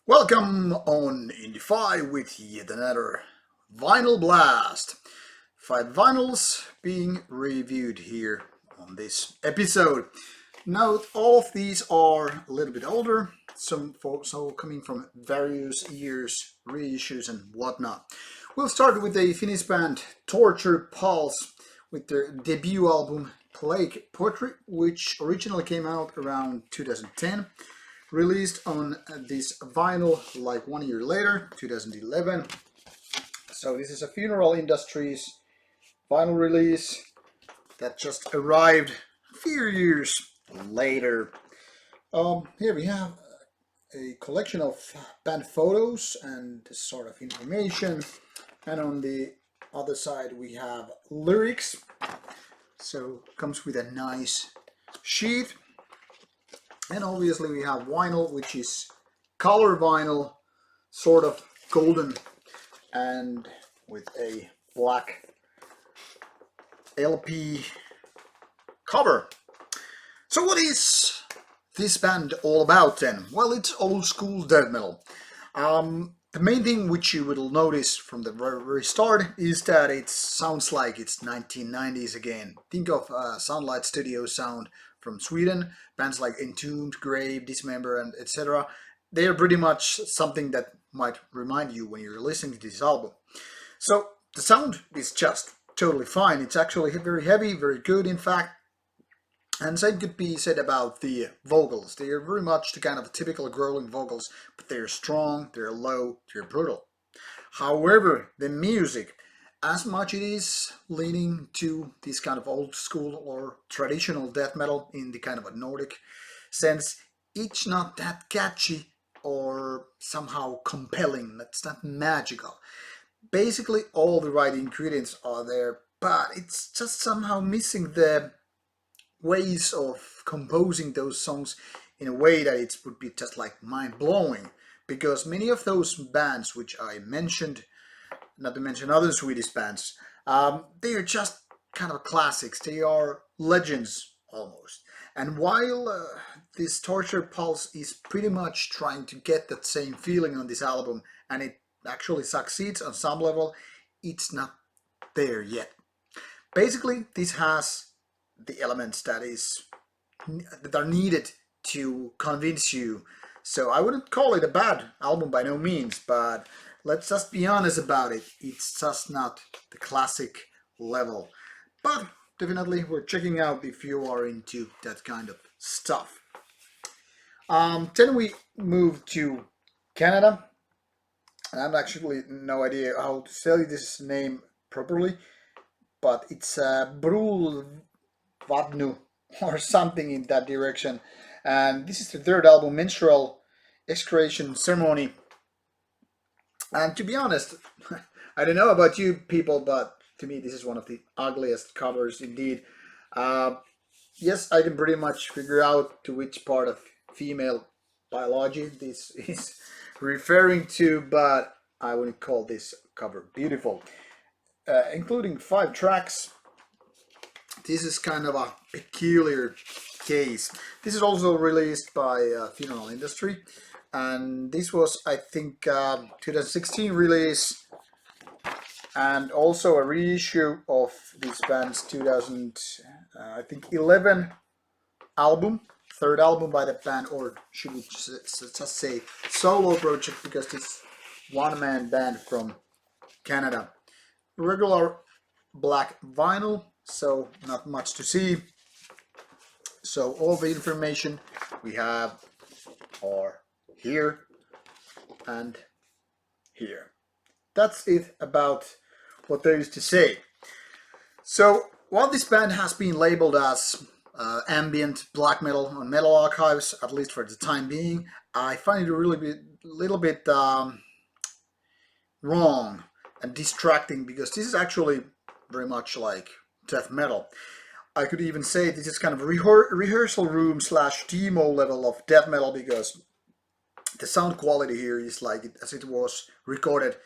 Welcome on Indie with yet another vinyl blast. 5 vinyls being reviewed here on this episode. Note all of these are a little bit older, so coming from various years, reissues and whatnot. We'll start with the Finnish band Torture Pulse with their debut album Plague Poetry, which originally came out around 2010. Released on this vinyl like 1 year later, 2011. So this is a Funeral Industries vinyl release that just arrived a few years later. Here we have a collection of band photos and sort of information, and on the other side we have lyrics. So it comes with a nice sheet. And obviously we have vinyl, which is color vinyl, sort of golden, and with a black LP cover. So what is this band all about then? Well, it's old school death metal. The main thing which you will notice from the very start is that it sounds like it's 1990s again. Think of Soundlight Studio sound from Sweden, bands like Entombed, Grave, Dismember, and etc. They are pretty much something that might remind you when you're listening to this album. So the sound is just totally fine. It's actually very heavy, very good in fact. And same could be said about the vocals. They are very much the kind of typical growling vocals, but they're strong, they're low, they're brutal. However, the music, as much it is leaning to this kind of old school or traditional death metal in the kind of a Nordic sense, it's not that catchy or somehow compelling. That's not magical. Basically, all the right ingredients are there, but it's just somehow missing the ways of composing those songs in a way that it would be just like mind-blowing, because many of those bands which I mentioned, not to mention other Swedish bands, they are just kind of classics. They are legends almost. And while this Torture Pulse is pretty much trying to get that same feeling on this album, and it actually succeeds on some level, it's not there yet. Basically, this has the elements that are needed to convince you. So I wouldn't call it a bad album by no means, but let's just be honest about it. It's just not the classic level. But definitely we're checking out if you are into that kind of stuff. Then we move to Canada. And I have actually no idea how to say this name properly, but it's Brulvahnatu or something in that direction. And this is the third album, Menstrual Extraction Ceremony. And to be honest, I don't know about you people, but to me this is one of the ugliest covers indeed. Yes, I can pretty much figure out to which part of female biology this is referring to, but I wouldn't call this cover beautiful. Including 5 tracks. This is kind of a peculiar case. This is also released by Funeral Industry, and this was, I think, 2016 release, and also a reissue of this band's 2011 album, third album by the band, or should we just say solo project, because it's one-man band from Canada. Regular black vinyl, so not much to see. So all the information we have are here and here. That's it about what there is to say. So while this band has been labeled as ambient black metal on Metal Archives, at least for the time being, I find it a little bit wrong and distracting, because this is actually very much like death metal. I could even say this is kind of rehearsal room / demo level of death metal, because the sound quality here is like as it was recorded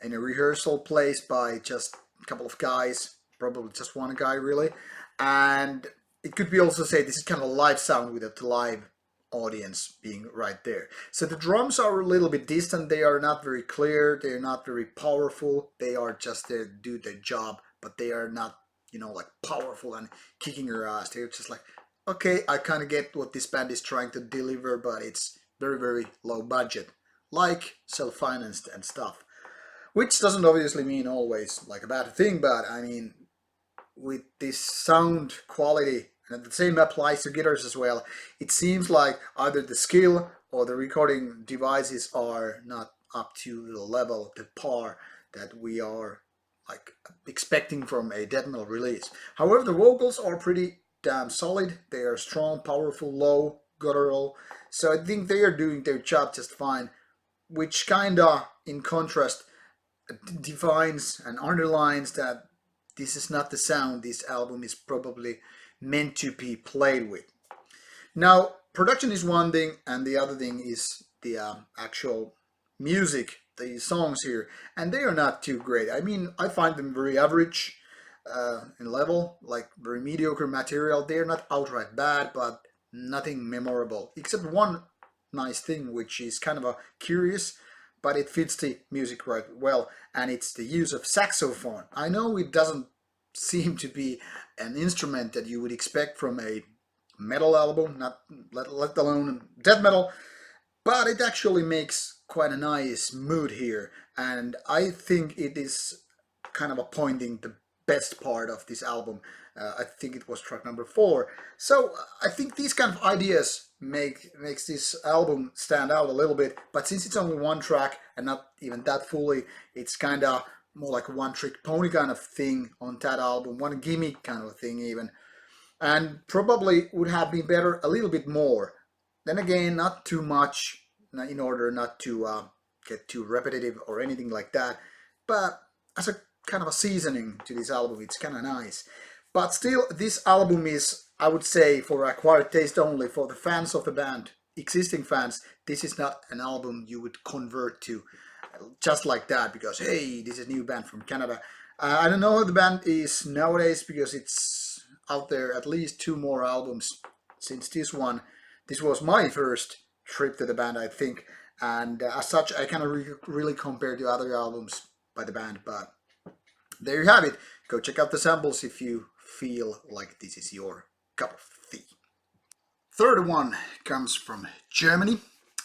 in a rehearsal place by just a couple of guys, probably just one guy really. And it could be also say this is kind of a live sound without the live audience being right there. So the drums are a little bit distant, they are not very clear, they're not very powerful, they are just there to do their job, but they are not, you know, like powerful and kicking your ass. They're just like, okay, I kind of get what this band is trying to deliver, but it's very, very low budget, like self-financed and stuff. Which doesn't obviously mean always like a bad thing, but I mean, with this sound quality, and the same applies to guitars as well, it seems like either the skill or the recording devices are not up to the level, the par that we are like expecting from a death metal release. However, the vocals are pretty damn solid. They are strong, powerful, low, guttural. So I think they are doing their job just fine, which kinda, in contrast, defines and underlines that this is not the sound this album is probably meant to be played with. Now, production is one thing, and the other thing is the actual music, the songs here, and they are not too great. I mean, I find them very average in level, like very mediocre material. They're not outright bad, but nothing memorable, except one nice thing, which is kind of a curious, but it fits the music right well, and it's the use of saxophone. I know it doesn't seem to be an instrument that you would expect from a metal album, not let alone death metal, but it actually makes quite a nice mood here, and I think it is kind of appointing the best part of this album. I think it was track number 4. So I think these kind of ideas makes this album stand out a little bit. But since it's only one track and not even that fully, it's kind of more like a one-trick pony kind of thing on that album, one gimmick kind of thing even, and probably would have been better a little bit more. Then again, not too much, in order not to get too repetitive or anything like that. But as a kind of a seasoning to this album, it's kind of nice. But still, this album is, I would say, for acquired taste only, for the fans of the band, existing fans. This is not an album you would convert to just like that because, hey, this is a new band from Canada. I don't know how the band is nowadays because it's out there at least 2 more albums since this one. This was my first trip to the band, I think, and as such, I cannot really compare to other albums by the band, but there you have it. Go check out the samples if you feel like this is your cup of tea. Third one comes from Germany,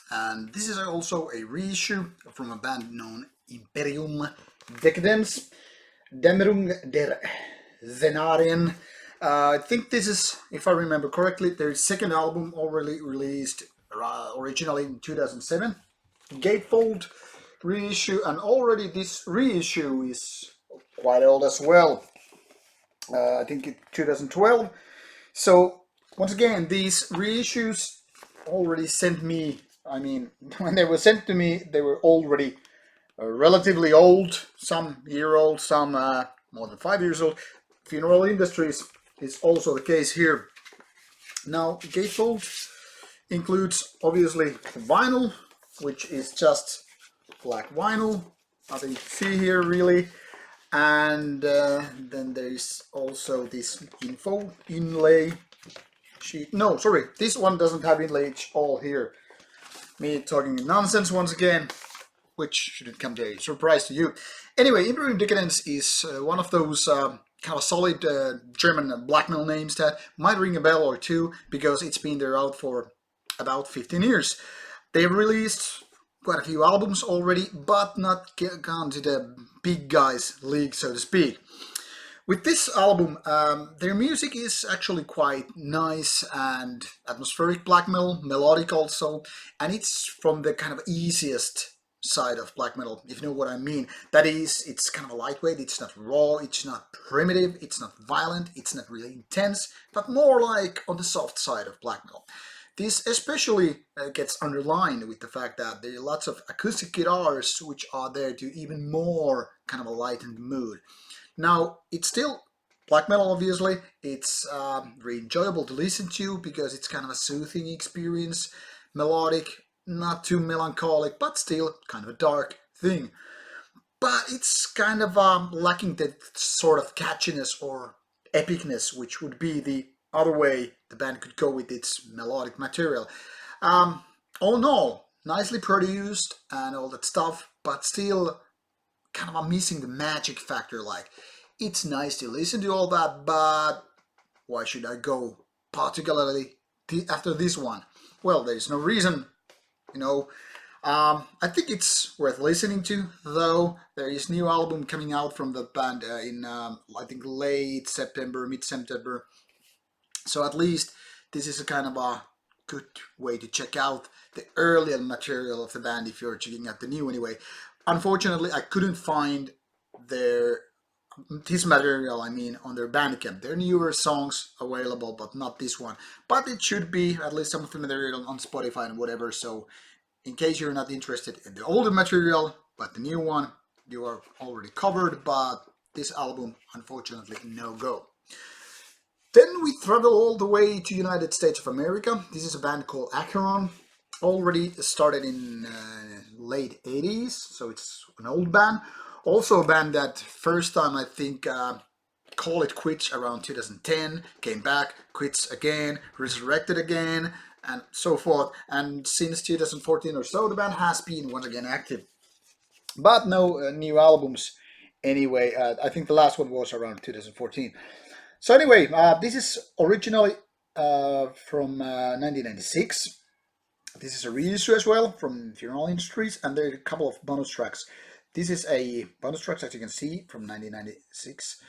and this is also a reissue from a band known Imperium, Dekadenz, Dämmerung der Szenarien. I think this is, if I remember correctly, their second album, already released originally in 2007. Gatefold reissue, and already this reissue is quite old as well. I think it's 2012. So once again, these reissues already sent me, I mean, when they were sent to me, they were already relatively old, some year old, some more than 5 years old. Funeral Industries is also the case here. Now, Gatefold includes obviously the vinyl, which is just black vinyl, nothing to see here really. And then there's also this info inlay sheet. No, sorry, this one doesn't have inlay, it's all here. Me talking nonsense once again, which shouldn't come to a surprise to you. Anyway, Imperium Dekadenz is one of those kind of solid German black metal names that might ring a bell or two because it's been there out for about 15 years. They've released quite a few albums already, but not gone to the big guys league, so to speak. With this album, their music is actually quite nice and atmospheric black metal, melodic also, and it's from the kind of easiest side of black metal, if you know what I mean. That is, it's kind of a lightweight, it's not raw, it's not primitive, it's not violent, it's not really intense, but more like on the soft side of black metal. This especially gets underlined with the fact that there are lots of acoustic guitars which are there to even more kind of a lightened mood. Now, it's still black metal, obviously. It's very enjoyable to listen to because it's kind of a soothing experience, melodic, not too melancholic, but still kind of a dark thing. But it's kind of lacking that sort of catchiness or epicness, which would be the other way the band could go with its melodic material. All in all, nicely produced and all that stuff, but still kind of missing the magic factor. Like, it's nice to listen to all that, but why should I go particularly after this one? Well, there's no reason, you know. I think it's worth listening to, though. There is new album coming out from the band in I think late September, mid-September. So at least this is a kind of a good way to check out the earlier material of the band if you're checking out the new anyway. Unfortunately, I couldn't find their this material, I mean, on their Bandcamp. There are newer songs available, but not this one. But it should be at least some of the material on Spotify and whatever. So in case you're not interested in the older material, but the new one, you are already covered. But this album, unfortunately, no go. Then we travel all the way to United States of America. This is a band called Acheron. Already started in late 80s, so it's an old band. Also a band that first time I think call it quits around 2010, came back, quits again, resurrected again, and so forth. And since 2014 or so, the band has been once again active. But no new albums anyway. I think the last one was around 2014. So anyway, this is originally from 1996. This is a reissue as well from Funeral Industries, and there are a couple of bonus tracks. This is a bonus track, as you can see, from 1996,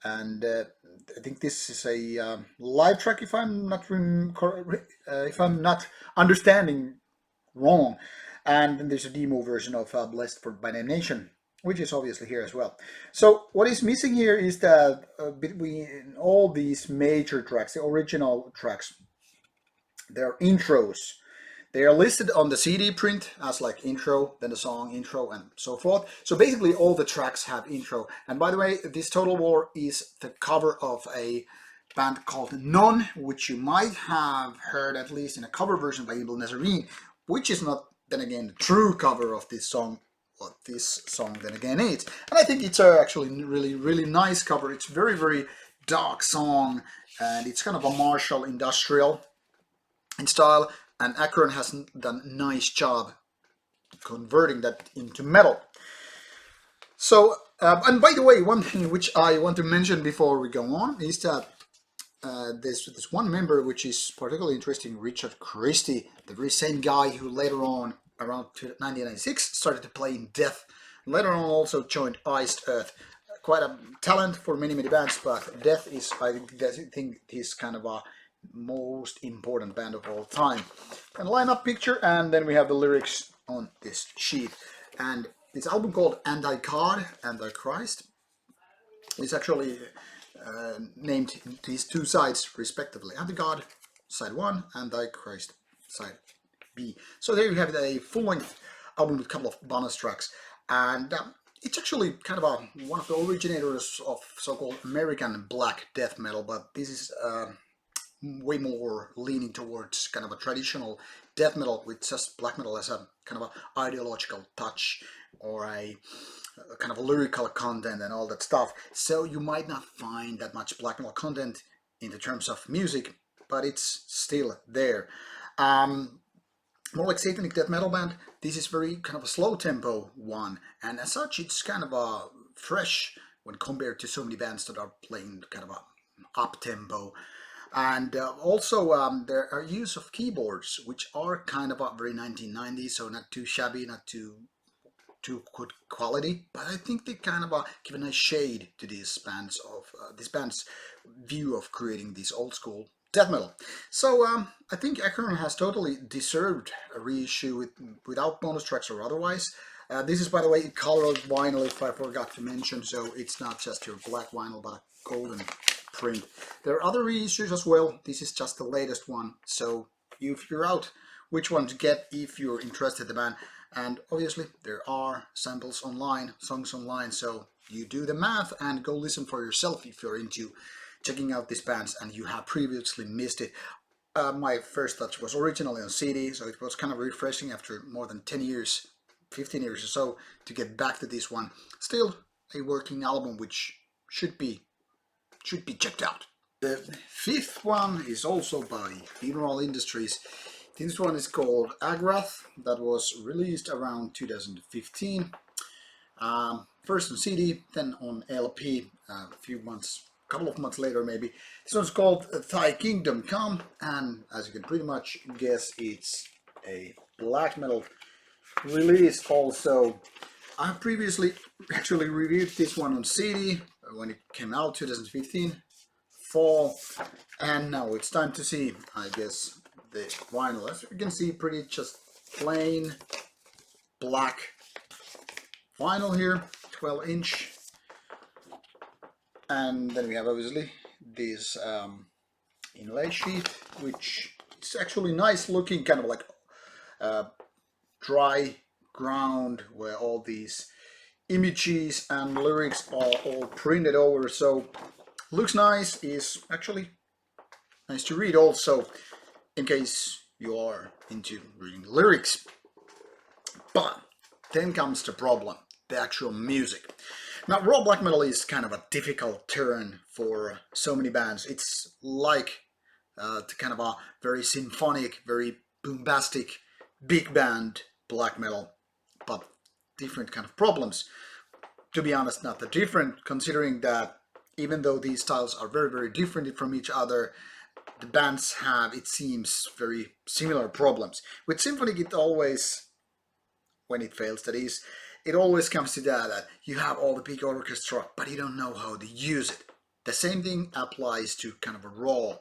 and I think this is a live track, if I'm not understanding wrong. And then there's a demo version of Blessed by Nation, which is obviously here as well. So what is missing here is that between all these major tracks, the original tracks, there are intros. They are listed on the CD print as like intro, then the song intro, and so forth. So basically all the tracks have intro. And by the way, this Total War is the cover of a band called None, which you might have heard at least in a cover version by Ibn Nazarene, which is not then again the true cover of this song, what this song then again is. And I think it's actually really nice cover. It's very dark song, and it's kind of a martial industrial in style, and Acheron has done a nice job converting that into metal. So, and by the way, one thing which I want to mention before we go on is that there's one member which is particularly interesting, Richard Christie, the very same guy who later on, around 1996, started to play in Death. Later on also joined Iced Earth. Quite a talent for many bands, but Death is, I think he's kind of a most important band of all time. And lineup picture, and then we have the lyrics on this sheet. And this album called Anti-God, Anti-Christ is actually named these two sides respectively. Anti-God side 1, Anti-Christ side B. So there you have a full-length album with a couple of bonus tracks. And it's actually kind of one of the originators of so-called American black death metal, but this is way more leaning towards kind of a traditional death metal with just black metal as a kind of a ideological touch or a kind of a lyrical content and all that stuff. So you might not find that much black metal content in the terms of music, but it's still there. More like satanic death metal band. This is very kind of a slow tempo one, and as such it's kind of a fresh when compared to so many bands that are playing kind of a up tempo. And also there are use of keyboards, which are kind of a very 1990s, so not too shabby, not too good quality, but I think they kind of give a nice shade to these bands of this band's view of creating this old school death metal. So I think Acheron has totally deserved a reissue without bonus tracks or otherwise. This is, by the way, colored vinyl, if I forgot to mention, so it's not just your black vinyl, but a golden print. There are other reissues as well. This is just the latest one, so you figure out which one to get if you're interested in the band. And obviously there are samples online, songs online, so you do the math and go listen for yourself if you're into checking out these bands and you have previously missed it. My first touch was originally on CD, so it was kind of refreshing after more than 10 years, 15 years or so, to get back to this one. Still a working album which should be checked out. The fifth one is also by Funeral Industries. This one is called Agrath, that was released around 2015. First on CD, then on LP, a couple of months later maybe. This one's called Thy Kingdom Come, and as you can pretty much guess, it's a black metal release also. I previously actually reviewed this one on CD when it came out 2015 fall, and now it's time to see, I guess, the vinyl. As you can see, pretty just plain black vinyl here, 12-inch, and then we have obviously this inlay sheet, which is actually nice looking, kind of like dry ground where all these images and lyrics are all printed over, so looks nice, is actually nice to read also, in case you are into reading lyrics. But then comes the problem, the actual music. Now, raw black metal is kind of a difficult turn for so many bands. It's like kind of a very symphonic, very bombastic, big band black metal, but different kind of problems. To be honest, not that different, considering that even though these styles are very, very different from each other, the bands have, it seems, very similar problems. With symphonic, it always, when it fails, that is, it always comes to that you have all the big orchestra, but you don't know how to use it. The same thing applies to kind of a raw,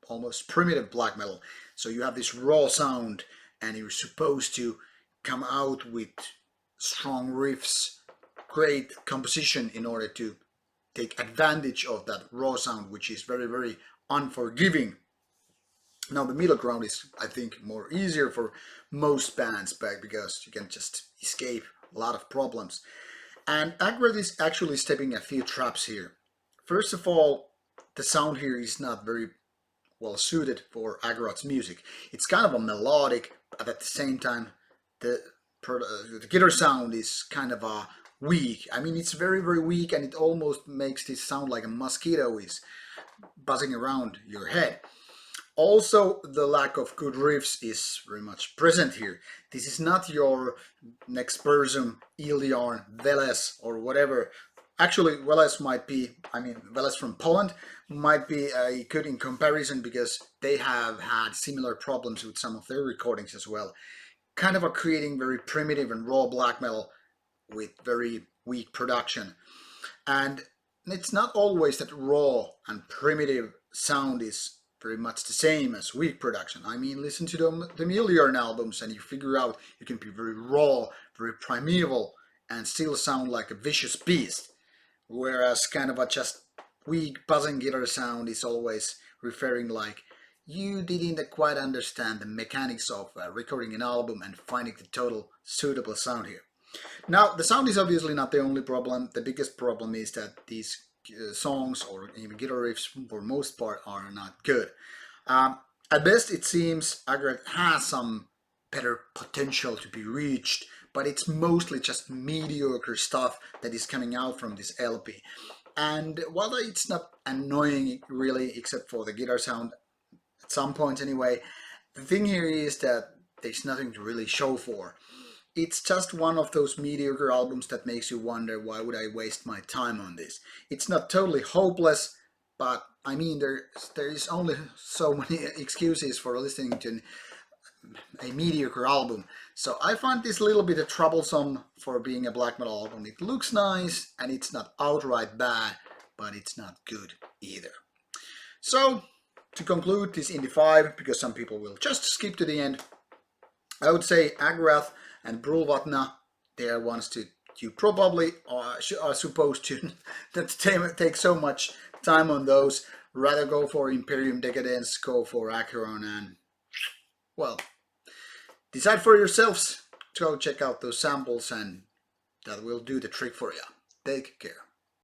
almost primitive black metal. So you have this raw sound, and you're supposed to come out with strong riffs, great composition in order to take advantage of that raw sound, which is very, very unforgiving. Now the middle ground is, I think, more easier for most bands, because you can just escape a lot of problems. And Agrath is actually stepping a few traps here. First of all, the sound here is not very well suited for Agrath's music. It's kind of a melodic, but at the same time, the guitar sound is kind of a weak. I mean, it's very, very weak, and it almost makes this sound like a mosquito is buzzing around your head. Also, the lack of good riffs is very much present here. This is not your Nexpersum, Iliarn, Veles, or whatever. Actually, Veles might be, Veles from Poland might be good in comparison, because they have had similar problems with some of their recordings as well. Kind of creating very primitive and raw black metal with very weak production. And it's not always that raw and primitive sound is very much the same as weak production. I mean, listen to the Iliarn albums and you figure out you can be very raw, very primeval, and still sound like a vicious beast. Whereas kind of a just weak buzzing guitar sound is always referring like, you didn't quite understand the mechanics of recording an album and finding the total suitable sound here. Now, the sound is obviously not the only problem. The biggest problem is that these songs or even guitar riffs, for most part, are not good. At best, it seems Agrath has some better potential to be reached, but it's mostly just mediocre stuff that is coming out from this LP. And while it's not annoying really, except for the guitar sound, at some point anyway, the thing here is that there's nothing to really show for. It's just one of those mediocre albums that makes you wonder, why would I waste my time on this? It's not totally hopeless, but I mean, there is only so many excuses for listening to a mediocre album. So I find this a little bit troublesome for being a black metal album. It looks nice, and it's not outright bad, but it's not good either. So, to conclude this Indie 5, because some people will just skip to the end, I would say Agrath and Brulvahnatu, they are ones that you probably are supposed to not take so much time on those. Rather go for Imperium, Dekadenz, go for Acheron, and, well, decide for yourselves. Go check out those samples, and that will do the trick for you. Take care.